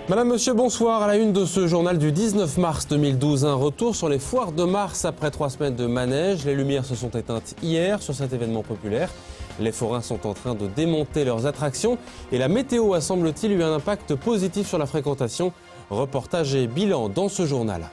Madame, monsieur, bonsoir. À la une de ce journal du 19 mars 2012, un retour sur les foires de mars après 3 semaines de manège. Les lumières se sont éteintes hier sur cet événement populaire. Les forains sont en train de démonter leurs attractions et la météo a, semble-t-il, eu un impact positif sur la fréquentation. Reportage et bilan dans ce journal.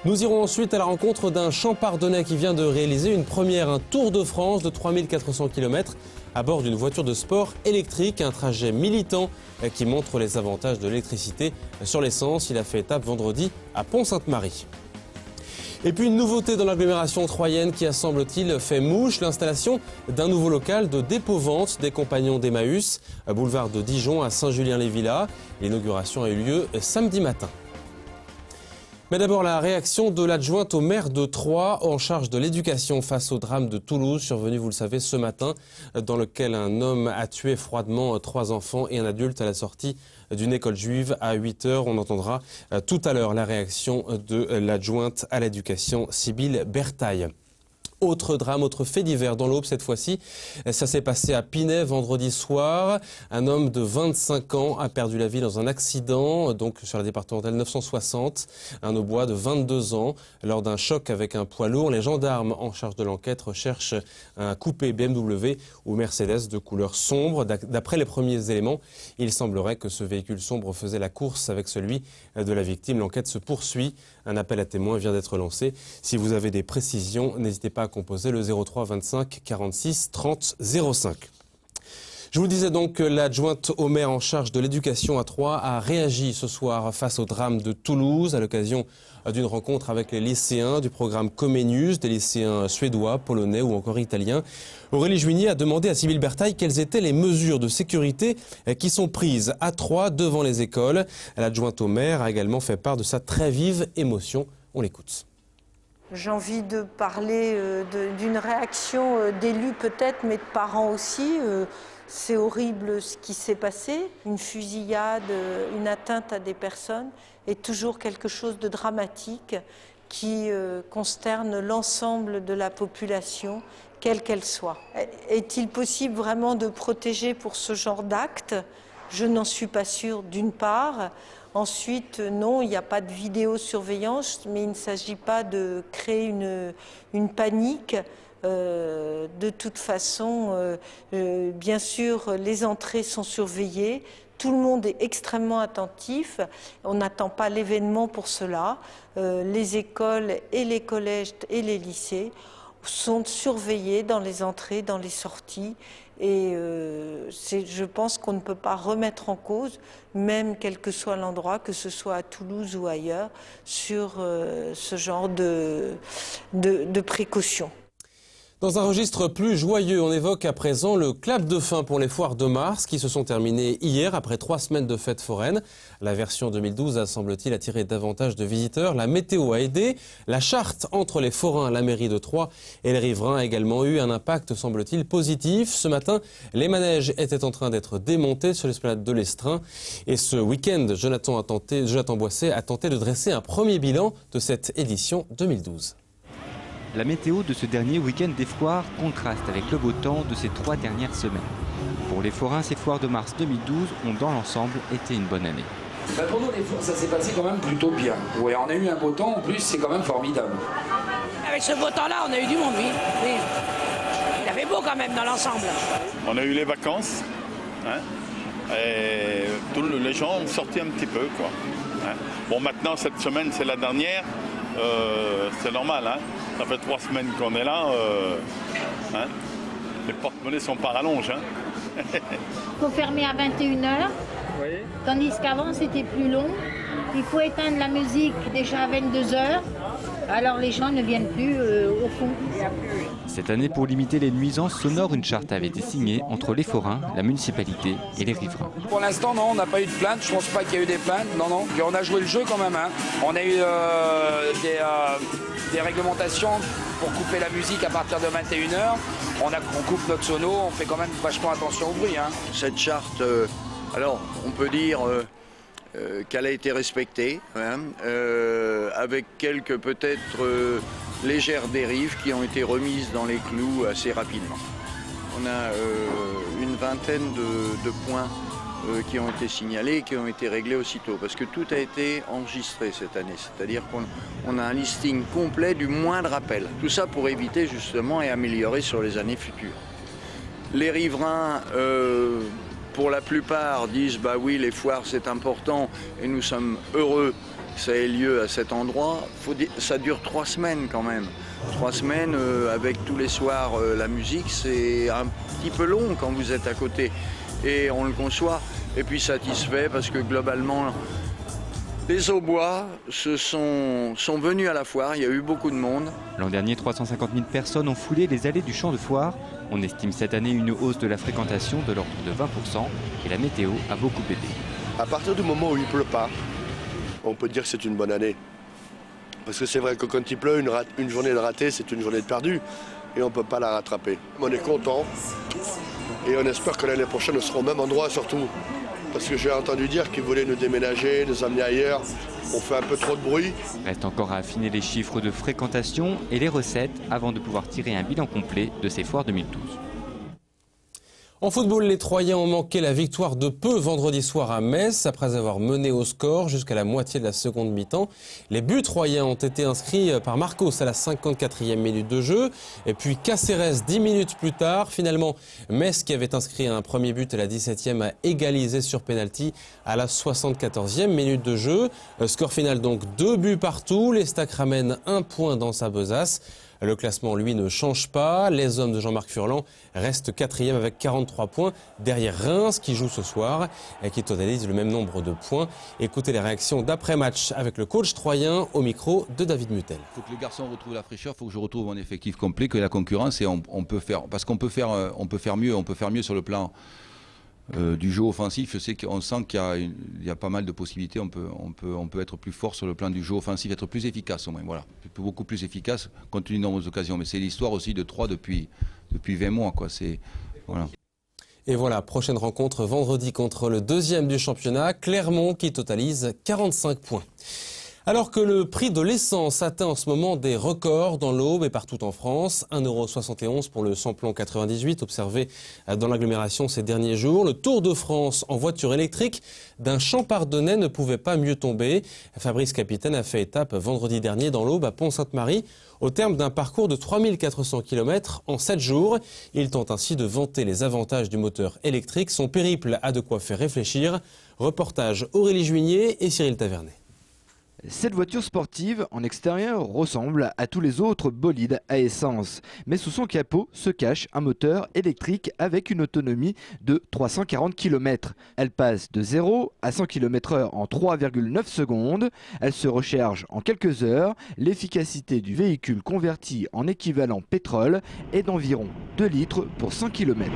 Nous irons ensuite à la rencontre d'un Champardonnais qui vient de réaliser une première, un Tour de France de 3400 km à bord d'une voiture de sport électrique, un trajet militant qui montre les avantages de l'électricité sur l'essence. Il a fait étape vendredi à Pont-Sainte-Marie. Et puis une nouveauté dans l'agglomération troyenne qui a, semble-t-il, fait mouche, l'installation d'un nouveau local de dépôt-vente des Compagnons d'Emmaüs, boulevard de Dijon à Saint-Julien-les-Villas. L'inauguration a eu lieu samedi matin. Mais d'abord, la réaction de l'adjointe au maire de Troyes en charge de l'éducation face au drame de Toulouse, survenu, vous le savez, ce matin, dans lequel un homme a tué froidement 3 enfants et un adulte à la sortie d'une école juive à 8 h. On entendra tout à l'heure la réaction de l'adjointe à l'éducation, Sybille Bertaille. Autre drame, autre fait divers dans l'Aube cette fois-ci. Ça s'est passé à Pinay vendredi soir. Un homme de 25 ans a perdu la vie dans un accident, donc sur la départementale 960. Un aubois de 22 ans. Lors d'un choc avec un poids lourd, les gendarmes en charge de l'enquête recherchent un coupé BMW ou Mercedes de couleur sombre. D'après les premiers éléments, il semblerait que ce véhicule sombre faisait la course avec celui de la victime. L'enquête se poursuit. Un appel à témoins vient d'être lancé. Si vous avez des précisions, n'hésitez pas à composer le 03 25 46 30 05. Je vous disais donc que l'adjointe au maire en charge de l'éducation à Troyes a réagi ce soir face au drame de Toulouse à l'occasion d'une rencontre avec les lycéens du programme Comenius, des lycéens suédois, polonais ou encore italiens. Aurélie Juigny a demandé à Sybille Bertaille quelles étaient les mesures de sécurité qui sont prises à Troyes devant les écoles. L'adjointe au maire a également fait part de sa très vive émotion. On l'écoute. J'ai envie de parler d'une réaction d'élus peut-être, mais de parents aussi. C'est horrible ce qui s'est passé. Une fusillade, une atteinte à des personnes est toujours quelque chose de dramatique qui consterne l'ensemble de la population, quelle qu'elle soit. Est-il possible vraiment de protéger pour ce genre d'acte? Je n'en suis pas sûre, d'une part. Ensuite, non, il n'y a pas de vidéosurveillance, mais il ne s'agit pas de créer une panique. De toute façon, bien sûr, les entrées sont surveillées. Tout le monde est extrêmement attentif. On n'attend pas l'événement pour cela. Les écoles et les collèges et les lycées sont surveillés dans les entrées, dans les sorties. Et je pense qu'on ne peut pas remettre en cause, même quel que soit l'endroit, que ce soit à Toulouse ou ailleurs, sur ce genre de précautions. Dans un registre plus joyeux, on évoque à présent le clap de fin pour les foires de mars qui se sont terminées hier après 3 semaines de fêtes foraines. La version 2012 a, semble-t-il, attiré davantage de visiteurs. La météo a aidé. La charte entre les forains, la mairie de Troyes et les riverains a également eu un impact, semble-t-il, positif. Ce matin, les manèges étaient en train d'être démontés sur l'esplanade de l'Estrin. Et ce week-end, Jonathan Boisset a tenté de dresser un premier bilan de cette édition 2012. La météo de ce dernier week-end des foires contraste avec le beau temps de ces 3 dernières semaines. Pour les forains, ces foires de mars 2012 ont dans l'ensemble été une bonne année. Pour nous, les foires, ça s'est passé quand même plutôt bien. Ouais, on a eu un beau temps, en plus, c'est quand même formidable. Avec ce beau temps-là, on a eu du monde, oui. Il a fait beau quand même dans l'ensemble. On a eu les vacances, hein, et les gens ont sorti un petit peu, quoi. Hein. Bon, maintenant, cette semaine, c'est la dernière. C'est normal, hein. Ça fait 3 semaines qu'on est là. Hein. Les porte-monnaies sont pas rallonges. Hein. Il faut fermer à 21 h, oui. Tandis qu'avant c'était plus long. Il faut éteindre la musique déjà à 22 h. Alors les gens ne viennent plus au fond. Cette année, pour limiter les nuisances sonores, une charte avait été signée entre les forains, la municipalité et les riverains. Pour l'instant, non, on n'a pas eu de plainte. Je ne pense pas qu'il y a eu des plaintes. Non, non. Puis on a joué le jeu quand même. Hein. On a eu des réglementations pour couper la musique à partir de 21 h. On coupe notre sono. On fait quand même vachement attention au bruit. Hein. Cette charte, alors, on peut dire qu'elle a été respectée, hein, avec quelques peut-être légères dérives qui ont été remises dans les clous assez rapidement. On a une vingtaine de points qui ont été signalés et qui ont été réglés aussitôt. Parce que tout a été enregistré cette année. C'est-à-dire qu'on a un listing complet du moindre appel. Tout ça pour éviter justement et améliorer sur les années futures. Les riverains, pour la plupart, disent bah oui, les foires c'est important et nous sommes heureux que ça ait lieu à cet endroit. Ça dure 3 semaines quand même. 3 semaines avec tous les soirs la musique, c'est un petit peu long quand vous êtes à côté. Et on le conçoit et puis satisfait parce que globalement, les Aubois sont venus à la foire, il y a eu beaucoup de monde. L'an dernier, 350 000 personnes ont foulé les allées du champ de foire. On estime cette année une hausse de la fréquentation de l'ordre de 20% et la météo a beaucoup aidé. À partir du moment où il ne pleut pas, on peut dire que c'est une bonne année. Parce que c'est vrai que quand il pleut, une journée de ratée, c'est une journée de perdue et on ne peut pas la rattraper. On est content et on espère que l'année prochaine, nous serons au même endroit surtout. Parce que j'ai entendu dire qu'ils voulaient nous déménager, nous amener ailleurs. On fait un peu trop de bruit. Reste encore à affiner les chiffres de fréquentation et les recettes avant de pouvoir tirer un bilan complet de ces foires 2012. En football, les Troyens ont manqué la victoire de peu vendredi soir à Metz après avoir mené au score jusqu'à la moitié de la seconde mi-temps. Les buts troyens ont été inscrits par Marcos à la 54e minute de jeu et puis Cáceres 10 minutes plus tard. Finalement, Metz, qui avait inscrit un premier but à la 17e, a égalisé sur pénalty à la 74e minute de jeu. Score final donc 2 buts partout. Les Stacks ramènent 1 point dans sa besace. Le classement, lui, ne change pas. Les hommes de Jean-Marc Furlan restent 4e avec 43 points, derrière Reims qui joue ce soir et qui totalise le même nombre de points. Écoutez les réactions d'après-match avec le coach troyen au micro de David Mutel. Il faut que les garçons retrouvent la fraîcheur, il faut que je retrouve mon effectif complet, que la concurrence, et on peut faire, parce qu'on peut faire mieux sur le plan du jeu offensif. Je sais qu'on sent qu'il y a pas mal de possibilités. On peut être plus fort sur le plan du jeu offensif, être plus efficace au moins. Voilà, beaucoup plus efficace compte tenu de nombreuses occasions. Mais c'est l'histoire aussi de 3 depuis 20 mois, quoi. Voilà. Et voilà, prochaine rencontre vendredi contre le 2e du championnat, Clermont, qui totalise 45 points. Alors que le prix de l'essence atteint en ce moment des records dans l'Aube et partout en France, 1,71 € pour le samplon 98 observé dans l'agglomération ces derniers jours, le Tour de France en voiture électrique d'un Champardonnais ne pouvait pas mieux tomber. Fabrice Capitaine a fait étape vendredi dernier dans l'Aube à Pont-Sainte-Marie au terme d'un parcours de 3400 km en 7 jours. Il tente ainsi de vanter les avantages du moteur électrique. Son périple a de quoi faire réfléchir. Reportage Aurélie Juigné et Cyril Tavernet. Cette voiture sportive en extérieur ressemble à tous les autres bolides à essence. Mais sous son capot se cache un moteur électrique avec une autonomie de 340 km. Elle passe de 0 à 100 km/h en 3,9 secondes. Elle se recharge en quelques heures. L'efficacité du véhicule converti en équivalent pétrole est d'environ 2 litres pour 100 km.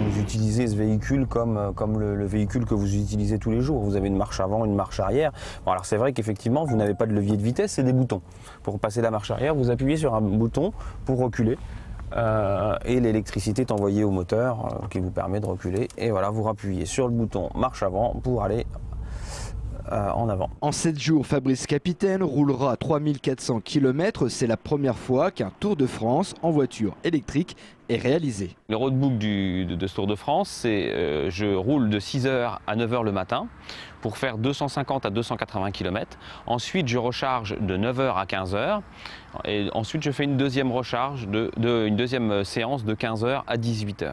Vous utilisez ce véhicule comme le véhicule que vous utilisez tous les jours. Vous avez une marche avant, une marche arrière. Bon, alors c'est vrai qu'effectivement, vous n'avez pas de levier de vitesse, c'est des boutons. Pour passer la marche arrière, vous appuyez sur un bouton pour reculer. Et l'électricité est envoyée au moteur qui vous permet de reculer. Et voilà, vous rappuyez sur le bouton marche avant pour aller en avant. En 7 jours, Fabrice Capitaine roulera 3400 km. C'est la première fois qu'un Tour de France en voiture électrique est réalisé. Le roadbook de ce Tour de France, c'est je roule de 6h à 9h le matin pour faire 250 à 280 km. Ensuite, je recharge de 9h à 15h. Et ensuite, je fais une deuxième recharge, une deuxième séance de 15h à 18h.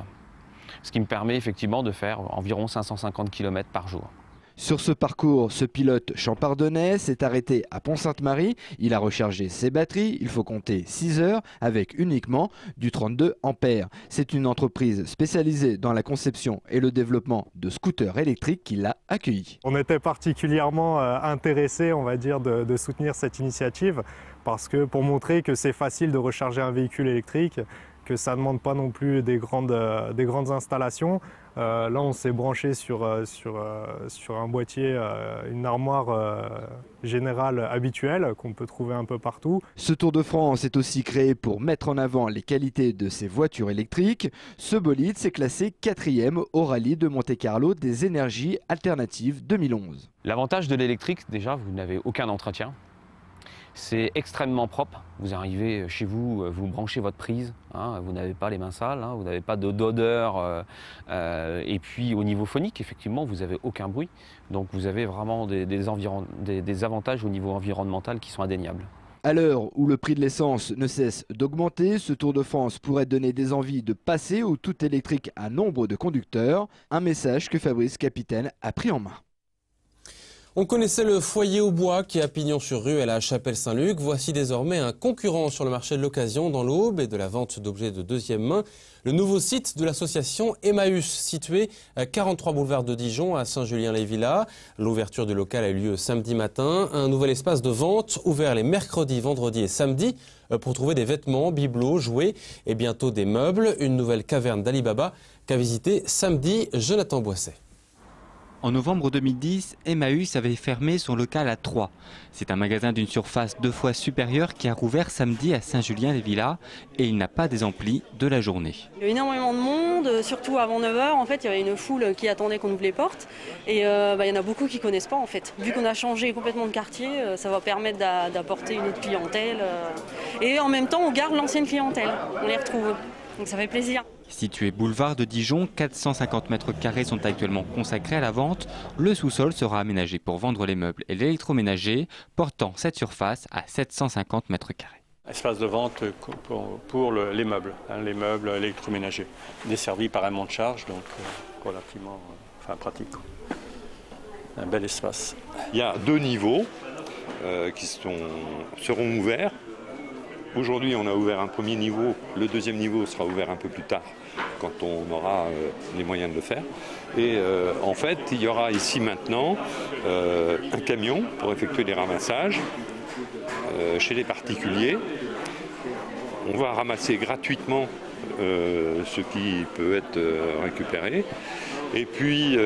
Ce qui me permet effectivement de faire environ 550 km par jour. Sur ce parcours, ce pilote champardonnais s'est arrêté à Pont-Sainte-Marie. Il a rechargé ses batteries. Il faut compter 6 heures avec uniquement du 32 ampères. C'est une entreprise spécialisée dans la conception et le développement de scooters électriques qui l'a accueilli. On était particulièrement intéressés, on va dire, de soutenir cette initiative parce que pour montrer que c'est facile de recharger un véhicule électrique, que ça ne demande pas non plus des grandes installations. Là, on s'est branché sur un boîtier, une armoire générale habituelle qu'on peut trouver un peu partout. Ce Tour de France est aussi créé pour mettre en avant les qualités de ces voitures électriques. Ce bolide s'est classé 4e au rallye de Monte-Carlo des énergies alternatives 2011. L'avantage de l'électrique, déjà, vous n'avez aucun entretien. C'est extrêmement propre. Vous arrivez chez vous, vous branchez votre prise, hein, vous n'avez pas les mains sales, hein, vous n'avez pas d'odeur. Et puis au niveau phonique, effectivement, vous n'avez aucun bruit. Donc vous avez vraiment des avantages au niveau environnemental qui sont indéniables. À l'heure où le prix de l'essence ne cesse d'augmenter, ce Tour de France pourrait donner des envies de passer au tout électrique à nombre de conducteurs. Un message que Fabrice Capitaine a pris en main. On connaissait le foyer au bois qui est à Pignon-sur-Rue à la Chapelle-Saint-Luc. Voici désormais un concurrent sur le marché de l'occasion dans l'aube et de la vente d'objets de deuxième main. Le nouveau site de l'association Emmaüs, situé à 43 boulevard de Dijon à Saint-Julien-les-Villas. L'ouverture du local a eu lieu samedi matin. Un nouvel espace de vente ouvert les mercredis, vendredis et samedis pour trouver des vêtements, bibelots, jouets et bientôt des meubles. Une nouvelle caverne d'Alibaba qu'a visité samedi Jonathan Boisset. En novembre 2010, Emmaüs avait fermé son local à Troyes. C'est un magasin d'une surface 2 fois supérieure qui a rouvert samedi à Saint-Julien-les-Villas et il n'a pas des amplis de la journée. Il y a eu énormément de monde, surtout avant 9h. En fait, il y avait une foule qui attendait qu'on ouvre les portes et il y en a beaucoup qui ne connaissent pas en fait. Vu qu'on a changé complètement de quartier, ça va permettre d'apporter une autre clientèle. Et en même temps, on garde l'ancienne clientèle, on les retrouve. Donc ça fait plaisir. Situé boulevard de Dijon, 450 mètres carrés sont actuellement consacrés à la vente. Le sous-sol sera aménagé pour vendre les meubles et l'électroménager, portant cette surface à 750 mètres carrés. Espace de vente pour les meubles, les meubles électroménagers, desservis par un monte-charge, donc relativement pratique. Un bel espace. Il y a 2 niveaux qui seront ouverts. Aujourd'hui, on a ouvert un premier niveau. Le deuxième niveau sera ouvert un peu plus tard, quand on aura les moyens de le faire. Et en fait, il y aura ici maintenant un camion pour effectuer des ramassages chez les particuliers. On va ramasser gratuitement ce qui peut être récupéré. Et puis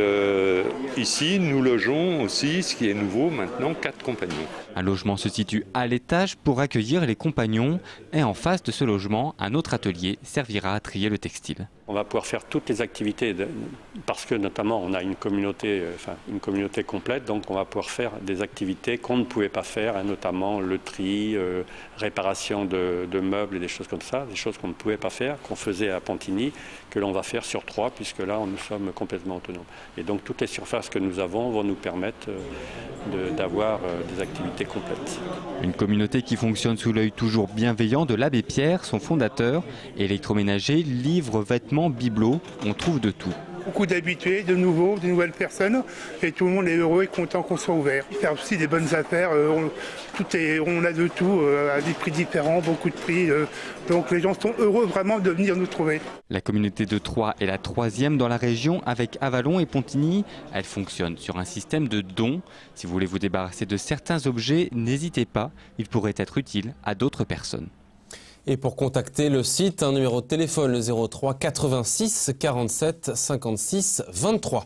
ici, nous logeons aussi, ce qui est nouveau maintenant, 4 compagnons. Un logement se situe à l'étage pour accueillir les compagnons et en face de ce logement, un autre atelier servira à trier le textile. On va pouvoir faire toutes les activités parce que notamment on a une communauté complète, donc on va pouvoir faire des activités qu'on ne pouvait pas faire, notamment le tri, réparation de meubles et des choses comme ça, des choses qu'on ne pouvait pas faire, qu'on faisait à Pontigny, que l'on va faire sur Troyes, puisque là nous sommes complètement autonomes. Et donc toutes les surfaces que nous avons vont nous permettre d'avoir des activités complètes. Une communauté qui fonctionne sous l'œil toujours bienveillant de l'abbé Pierre, son fondateur. Électroménager, livres, vêtements, bibelots, on trouve de tout. Beaucoup d'habitués, de nouveaux, de nouvelles personnes, et tout le monde est heureux et content qu'on soit ouvert. Faire aussi des bonnes affaires, on a de tout, à des prix différents, beaucoup de prix, donc les gens sont heureux vraiment de venir nous trouver. La communauté de Troyes est la 3e dans la région avec Avallon et Pontigny. Elle fonctionne sur un système de dons. Si vous voulez vous débarrasser de certains objets, n'hésitez pas, ils pourraient être utiles à d'autres personnes. Et pour contacter le site, un numéro de téléphone, le 03 86 47 56 23.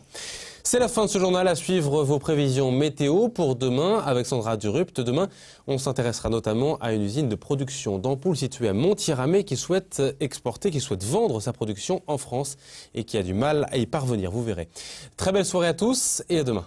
C'est la fin de ce journal. À suivre vos prévisions météo pour demain avec Sandra Durupt. Demain, on s'intéressera notamment à une usine de production d'ampoules située à Montier-Ramée qui souhaite exporter, qui souhaite vendre sa production en France et qui a du mal à y parvenir, vous verrez. Très belle soirée à tous et à demain.